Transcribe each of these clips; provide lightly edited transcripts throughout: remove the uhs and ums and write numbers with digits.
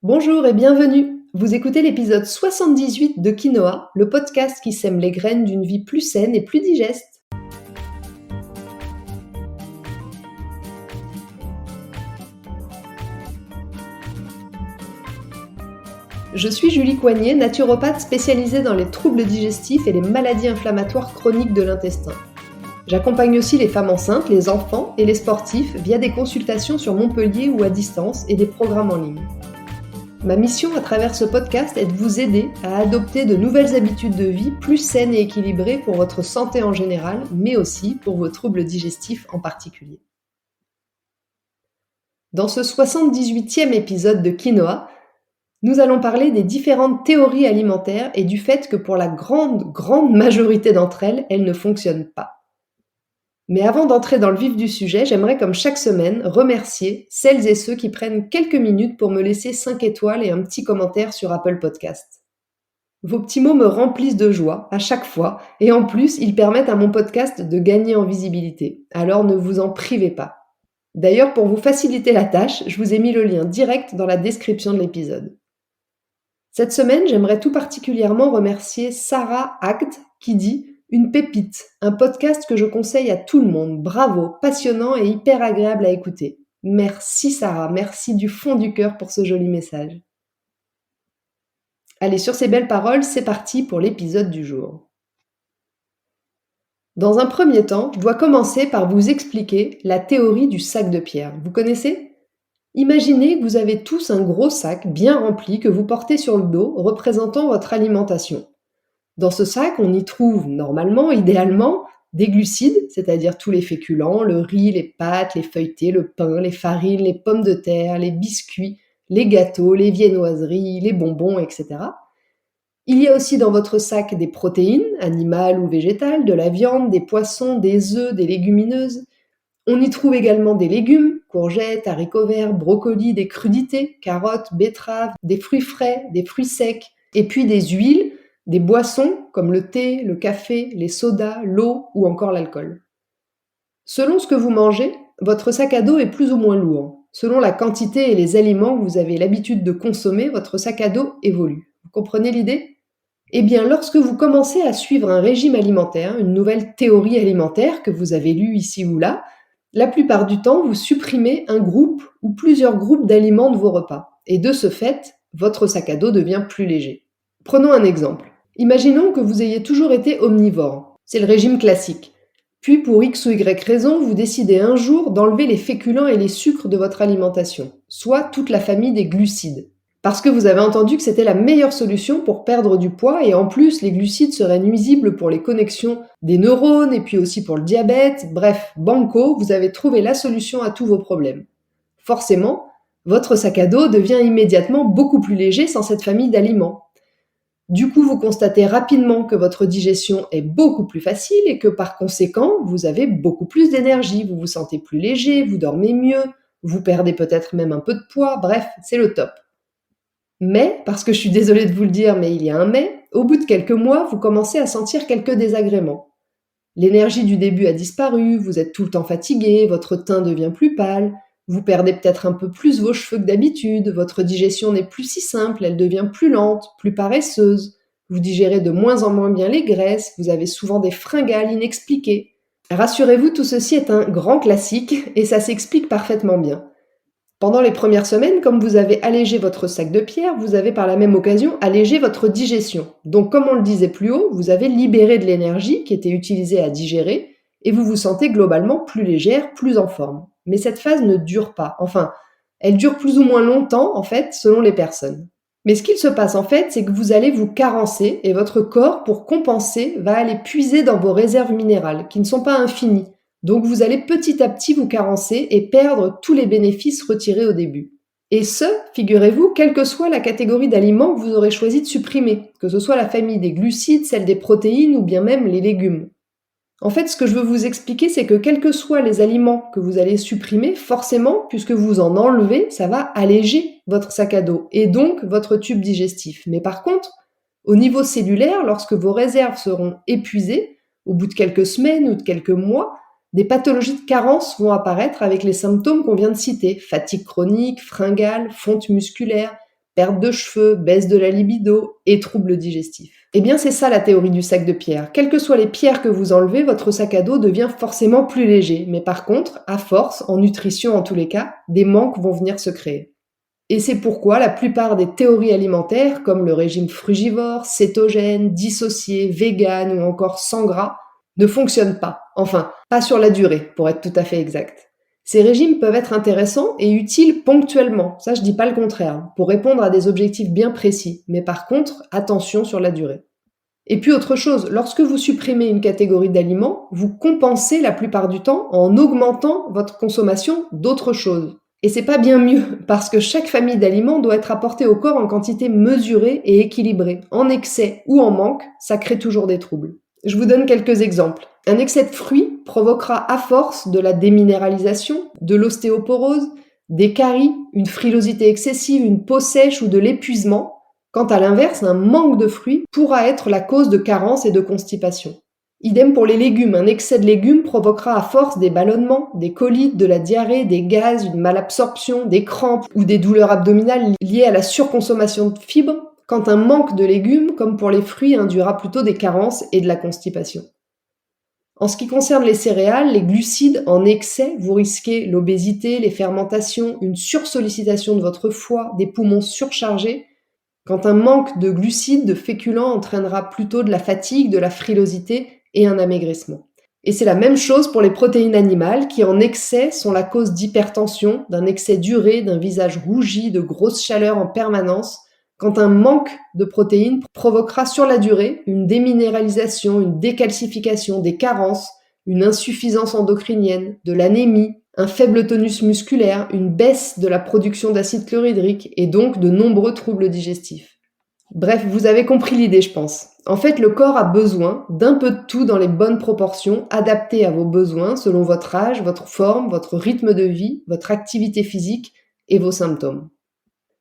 Bonjour et bienvenue. Vous écoutez l'épisode 78 de Quinoa, le podcast qui sème les graines d'une vie plus saine et plus digeste. Je suis Julie Coignet, naturopathe spécialisée dans les troubles digestifs et les maladies inflammatoires chroniques de l'intestin. J'accompagne aussi les femmes enceintes, les enfants et les sportifs via des consultations sur Montpellier ou à distance et des programmes en ligne. Ma mission à travers ce podcast est de vous aider à adopter de nouvelles habitudes de vie plus saines et équilibrées pour votre santé en général, mais aussi pour vos troubles digestifs en particulier. Dans ce 78e épisode de Quinoa, nous allons parler des différentes théories alimentaires et du fait que pour la grande majorité d'entre elles, elles ne fonctionnent pas. Mais avant d'entrer dans le vif du sujet, j'aimerais comme chaque semaine remercier celles et ceux qui prennent quelques minutes pour me laisser 5 étoiles et un petit commentaire sur Apple Podcast. Vos petits mots me remplissent de joie à chaque fois et en plus, ils permettent à mon podcast de gagner en visibilité. Alors ne vous en privez pas. D'ailleurs, pour vous faciliter la tâche, je vous ai mis le lien direct dans la description de l'épisode. Cette semaine, j'aimerais tout particulièrement remercier Sarah Act qui dit « Une pépite, un podcast que je conseille à tout le monde, bravo, passionnant et hyper agréable à écouter. » Merci Sarah, merci du fond du cœur pour ce joli message. Allez, sur ces belles paroles, c'est parti pour l'épisode du jour. Dans un premier temps, je dois commencer par vous expliquer la théorie du sac de pierre. Vous connaissez ? Imaginez que vous avez tous un gros sac bien rempli que vous portez sur le dos, représentant votre alimentation. Dans ce sac, on y trouve normalement, idéalement, des glucides, c'est-à-dire tous les féculents, le riz, les pâtes, les feuilletés, le pain, les farines, les pommes de terre, les biscuits, les gâteaux, les viennoiseries, les bonbons, etc. Il y a aussi dans votre sac des protéines, animales ou végétales, de la viande, des poissons, des œufs, des légumineuses. On y trouve également des légumes, courgettes, haricots verts, brocolis, des crudités, carottes, betteraves, des fruits frais, des fruits secs, et puis des huiles, des boissons comme le thé, le café, les sodas, l'eau ou encore l'alcool. Selon ce que vous mangez, votre sac à dos est plus ou moins lourd. Selon la quantité et les aliments que vous avez l'habitude de consommer, votre sac à dos évolue. Vous comprenez l'idée ? Eh bien, lorsque vous commencez à suivre un régime alimentaire, une nouvelle théorie alimentaire que vous avez lue ici ou là, la plupart du temps, vous supprimez un groupe ou plusieurs groupes d'aliments de vos repas. Et de ce fait, votre sac à dos devient plus léger. Prenons un exemple. Imaginons que vous ayez toujours été omnivore. C'est le régime classique. Puis pour X ou Y raison, vous décidez un jour d'enlever les féculents et les sucres de votre alimentation, soit toute la famille des glucides. Parce que vous avez entendu que c'était la meilleure solution pour perdre du poids et en plus les glucides seraient nuisibles pour les connexions des neurones et puis aussi pour le diabète. Bref, banco, vous avez trouvé la solution à tous vos problèmes. Forcément, votre sac à dos devient immédiatement beaucoup plus léger sans cette famille d'aliments. Du coup, vous constatez rapidement que votre digestion est beaucoup plus facile et que par conséquent, vous avez beaucoup plus d'énergie, vous vous sentez plus léger, vous dormez mieux, vous perdez peut-être même un peu de poids, bref, c'est le top. Mais, parce que je suis désolée de vous le dire, mais il y a un mais, au bout de quelques mois, vous commencez à sentir quelques désagréments. L'énergie du début a disparu, vous êtes tout le temps fatigué, votre teint devient plus pâle, vous perdez peut-être un peu plus vos cheveux que d'habitude, votre digestion n'est plus si simple, elle devient plus lente, plus paresseuse, vous digérez de moins en moins bien les graisses, vous avez souvent des fringales inexpliquées. Rassurez-vous, tout ceci est un grand classique et ça s'explique parfaitement bien. Pendant les premières semaines, comme vous avez allégé votre sac de pierre, vous avez par la même occasion allégé votre digestion. Donc comme on le disait plus haut, vous avez libéré de l'énergie qui était utilisée à digérer et vous vous sentez globalement plus légère, plus en forme. Mais cette phase ne dure pas. Enfin, elle dure plus ou moins longtemps en fait, selon les personnes. Mais ce qu'il se passe en fait, c'est que vous allez vous carencer et votre corps, pour compenser, va aller puiser dans vos réserves minérales, qui ne sont pas infinies. Donc vous allez petit à petit vous carencer et perdre tous les bénéfices retirés au début. Et ce, figurez-vous, quelle que soit la catégorie d'aliments que vous aurez choisi de supprimer, que ce soit la famille des glucides, celle des protéines ou bien même les légumes. En fait, ce que je veux vous expliquer, c'est que quels que soient les aliments que vous allez supprimer, forcément, puisque vous en enlevez, ça va alléger votre sac à dos et donc votre tube digestif. Mais par contre, au niveau cellulaire, lorsque vos réserves seront épuisées, au bout de quelques semaines ou de quelques mois, des pathologies de carence vont apparaître avec les symptômes qu'on vient de citer. Fatigue chronique, fringales, fonte musculaire, perte de cheveux, baisse de la libido et troubles digestifs. Eh bien, c'est ça la théorie du sac de pierre. Quelles que soient les pierres que vous enlevez, votre sac à dos devient forcément plus léger. Mais par contre, à force, en nutrition en tous les cas, des manques vont venir se créer. Et c'est pourquoi la plupart des théories alimentaires, comme le régime frugivore, cétogène, dissocié, vegan ou encore sans gras, ne fonctionnent pas. Enfin, pas sur la durée, pour être tout à fait exact. Ces régimes peuvent être intéressants et utiles ponctuellement, ça je dis pas le contraire, pour répondre à des objectifs bien précis, mais par contre, attention sur la durée. Et puis autre chose, lorsque vous supprimez une catégorie d'aliments, vous compensez la plupart du temps en augmentant votre consommation d'autres choses. Et c'est pas bien mieux, parce que chaque famille d'aliments doit être apportée au corps en quantité mesurée et équilibrée. En excès ou en manque, ça crée toujours des troubles. Je vous donne quelques exemples. Un excès de fruits provoquera à force de la déminéralisation, de l'ostéoporose, des caries, une frilosité excessive, une peau sèche ou de l'épuisement. Quant à l'inverse, un manque de fruits pourra être la cause de carences et de constipation. Idem pour les légumes. Un excès de légumes provoquera à force des ballonnements, des colites, de la diarrhée, des gaz, une malabsorption, des crampes ou des douleurs abdominales liées à la surconsommation de fibres, quand un manque de légumes, comme pour les fruits, induira plutôt des carences et de la constipation. En ce qui concerne les céréales, les glucides en excès, vous risquez l'obésité, les fermentations, une sursollicitation de votre foie, des poumons surchargés, quand un manque de glucides, de féculents entraînera plutôt de la fatigue, de la frilosité et un amaigrissement. Et c'est la même chose pour les protéines animales qui en excès sont la cause d'hypertension, d'un excès duré, d'un visage rougi, de grosses chaleurs en permanence, quand un manque de protéines provoquera sur la durée une déminéralisation, une décalcification, des carences, une insuffisance endocrinienne, de l'anémie, un faible tonus musculaire, une baisse de la production d'acide chlorhydrique et donc de nombreux troubles digestifs. Bref, vous avez compris l'idée, je pense. En fait, le corps a besoin d'un peu de tout dans les bonnes proportions, adaptées à vos besoins selon votre âge, votre forme, votre rythme de vie, votre activité physique et vos symptômes.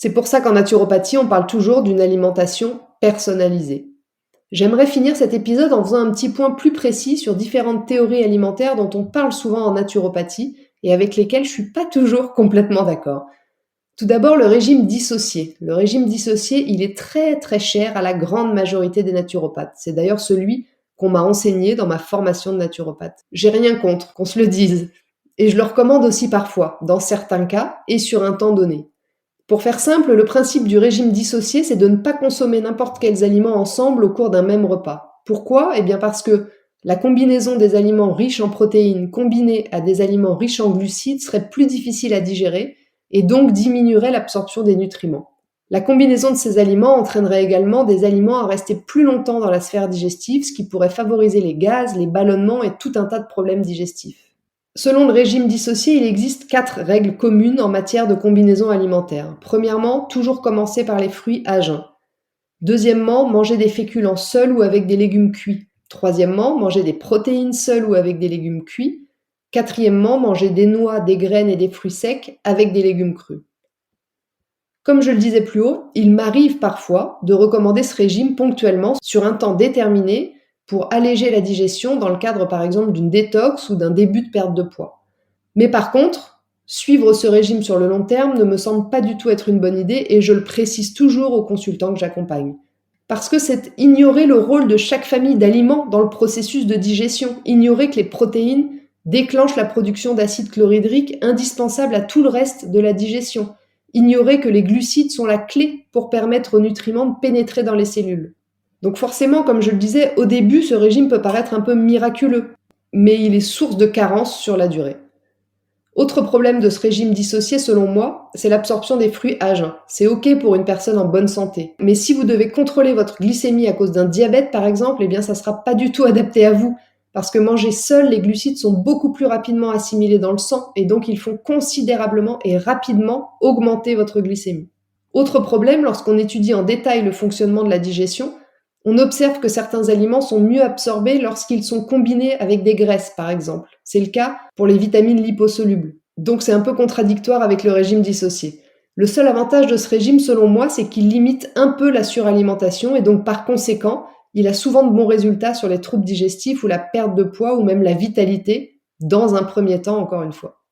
C'est pour ça qu'en naturopathie, on parle toujours d'une alimentation personnalisée. J'aimerais finir cet épisode en faisant un petit point plus précis sur différentes théories alimentaires dont on parle souvent en naturopathie et avec lesquelles je suis pas toujours complètement d'accord. Tout d'abord, le régime dissocié. Le régime dissocié, il est très très cher à la grande majorité des naturopathes. C'est d'ailleurs celui qu'on m'a enseigné dans ma formation de naturopathe. J'ai rien contre, qu'on se le dise. Et je le recommande aussi parfois, dans certains cas et sur un temps donné. Pour faire simple, le principe du régime dissocié, c'est de ne pas consommer n'importe quels aliments ensemble au cours d'un même repas. Pourquoi ? Eh bien parce que la combinaison des aliments riches en protéines combinés à des aliments riches en glucides serait plus difficile à digérer et donc diminuerait l'absorption des nutriments. La combinaison de ces aliments entraînerait également des aliments à rester plus longtemps dans la sphère digestive, ce qui pourrait favoriser les gaz, les ballonnements et tout un tas de problèmes digestifs. Selon le régime dissocié, il existe 4 règles communes en matière de combinaison alimentaire. Premièrement, toujours commencer par les fruits à jeun. Deuxièmement, manger des féculents seuls ou avec des légumes cuits. Troisièmement, manger des protéines seules ou avec des légumes cuits. Quatrièmement, manger des noix, des graines et des fruits secs avec des légumes crus. Comme je le disais plus haut, il m'arrive parfois de recommander ce régime ponctuellement sur un temps déterminé pour alléger la digestion dans le cadre par exemple d'une détox ou d'un début de perte de poids. Mais par contre, suivre ce régime sur le long terme ne me semble pas du tout être une bonne idée et je le précise toujours aux consultants que j'accompagne. Parce que c'est ignorer le rôle de chaque famille d'aliments dans le processus de digestion, ignorer que les protéines déclenchent la production d'acide chlorhydrique indispensable à tout le reste de la digestion, ignorer que les glucides sont la clé pour permettre aux nutriments de pénétrer dans les cellules. Donc forcément, comme je le disais, au début, ce régime peut paraître un peu miraculeux, mais il est source de carences sur la durée. Autre problème de ce régime dissocié, selon moi, c'est l'absorption des fruits à jeun. C'est ok pour une personne en bonne santé. Mais si vous devez contrôler votre glycémie à cause d'un diabète, par exemple, eh bien ça sera pas du tout adapté à vous. Parce que manger seul, les glucides sont beaucoup plus rapidement assimilés dans le sang et donc ils font considérablement et rapidement augmenter votre glycémie. Autre problème, lorsqu'on étudie en détail le fonctionnement de la digestion, on observe que certains aliments sont mieux absorbés lorsqu'ils sont combinés avec des graisses, par exemple. C'est le cas pour les vitamines liposolubles. Donc c'est un peu contradictoire avec le régime dissocié. Le seul avantage de ce régime, selon moi, c'est qu'il limite un peu la suralimentation et donc par conséquent, il a souvent de bons résultats sur les troubles digestifs ou la perte de poids ou même la vitalité, dans un premier temps, encore une fois.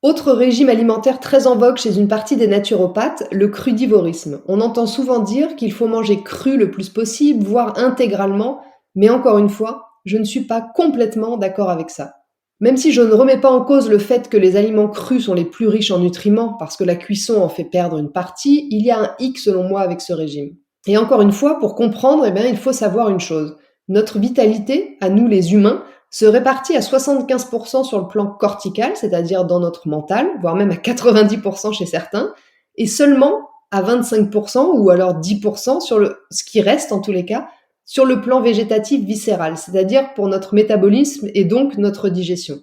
Autre régime alimentaire très en vogue chez une partie des naturopathes, le crudivorisme. On entend souvent dire qu'il faut manger cru le plus possible, voire intégralement, mais encore une fois, je ne suis pas complètement d'accord avec ça. Même si je ne remets pas en cause le fait que les aliments crus sont les plus riches en nutriments parce que la cuisson en fait perdre une partie, il y a un hic selon moi avec ce régime. Et encore une fois, pour comprendre, il faut savoir une chose. Notre vitalité, à nous les humains, se répartit à 75% sur le plan cortical, c'est-à-dire dans notre mental, voire même à 90% chez certains, et seulement à 25% ou alors 10% ce qui reste en tous les cas, sur le plan végétatif viscéral, c'est-à-dire pour notre métabolisme et donc notre digestion.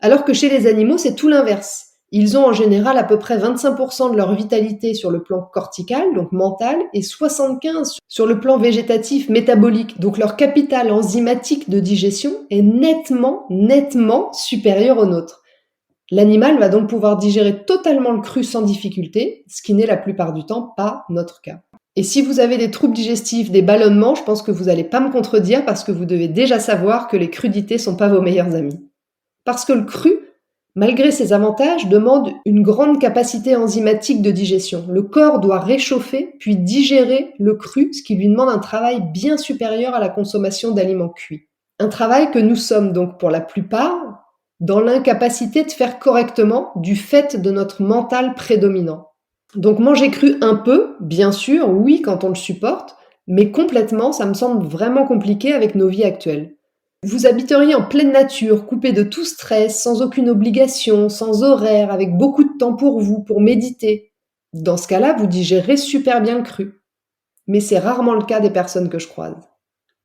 Alors que chez les animaux, c'est tout l'inverse. Ils ont en général à peu près 25% de leur vitalité sur le plan cortical, donc mental, et 75% sur le plan végétatif métabolique. Donc leur capital enzymatique de digestion est nettement supérieur au nôtre. L'animal va donc pouvoir digérer totalement le cru sans difficulté, ce qui n'est la plupart du temps pas notre cas. Et si vous avez des troubles digestifs, des ballonnements, je pense que vous n'allez pas me contredire parce que vous devez déjà savoir que les crudités sont pas vos meilleurs amis. Parce que le cru, malgré ses avantages, demande une grande capacité enzymatique de digestion. Le corps doit réchauffer puis digérer le cru, ce qui lui demande un travail bien supérieur à la consommation d'aliments cuits. Un travail que nous sommes donc pour la plupart dans l'incapacité de faire correctement du fait de notre mental prédominant. Donc manger cru un peu, bien sûr, oui, quand on le supporte, mais complètement, ça me semble vraiment compliqué avec nos vies actuelles. Vous habiteriez en pleine nature, coupé de tout stress, sans aucune obligation, sans horaire, avec beaucoup de temps pour vous, pour méditer. Dans ce cas-là, vous digérez super bien le cru. Mais c'est rarement le cas des personnes que je croise.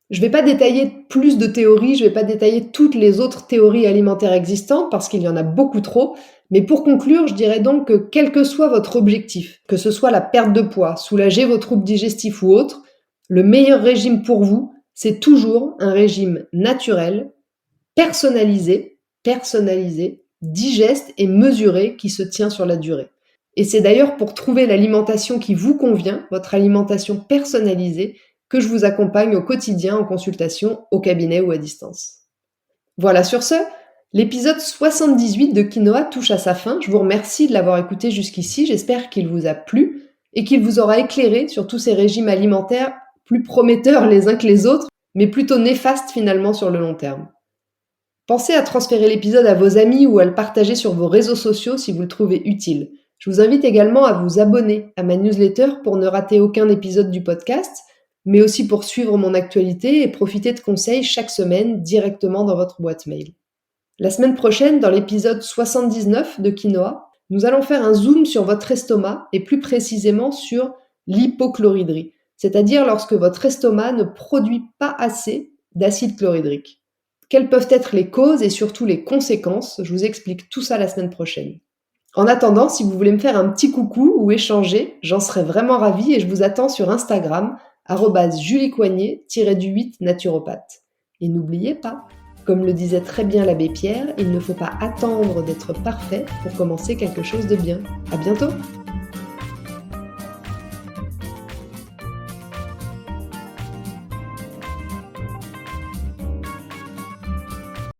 Je ne vais pas détailler plus de théories, je ne vais pas détailler toutes les autres théories alimentaires existantes parce qu'il y en a beaucoup trop, mais pour conclure, je dirais donc que quel que soit votre objectif, que ce soit la perte de poids, soulager vos troubles digestifs ou autres, le meilleur régime pour vous, c'est toujours un régime naturel, personnalisé, digeste et mesuré qui se tient sur la durée. Et c'est d'ailleurs pour trouver l'alimentation qui vous convient, votre alimentation personnalisée, que je vous accompagne au quotidien en consultation, au cabinet ou à distance. Voilà, sur ce, l'épisode 78 de Quinoa touche à sa fin. Je vous remercie de l'avoir écouté jusqu'ici. J'espère qu'il vous a plu et qu'il vous aura éclairé sur tous ces régimes alimentaires plus prometteurs les uns que les autres, mais plutôt néfastes finalement sur le long terme. Pensez à transférer l'épisode à vos amis ou à le partager sur vos réseaux sociaux si vous le trouvez utile. Je vous invite également à vous abonner à ma newsletter pour ne rater aucun épisode du podcast, mais aussi pour suivre mon actualité et profiter de conseils chaque semaine directement dans votre boîte mail. La semaine prochaine, dans l'épisode 79 de Quinoa, nous allons faire un zoom sur votre estomac et plus précisément sur l'hypochloridrie, c'est-à-dire lorsque votre estomac ne produit pas assez d'acide chlorhydrique. Quelles peuvent être les causes et surtout les conséquences? Je vous explique tout ça la semaine prochaine. En attendant, si vous voulez me faire un petit coucou ou échanger, j'en serais vraiment ravie et je vous attends sur Instagram @juliecoignet-8 naturopathe. Et n'oubliez pas, comme le disait très bien l'abbé Pierre, il ne faut pas attendre d'être parfait pour commencer quelque chose de bien. À bientôt!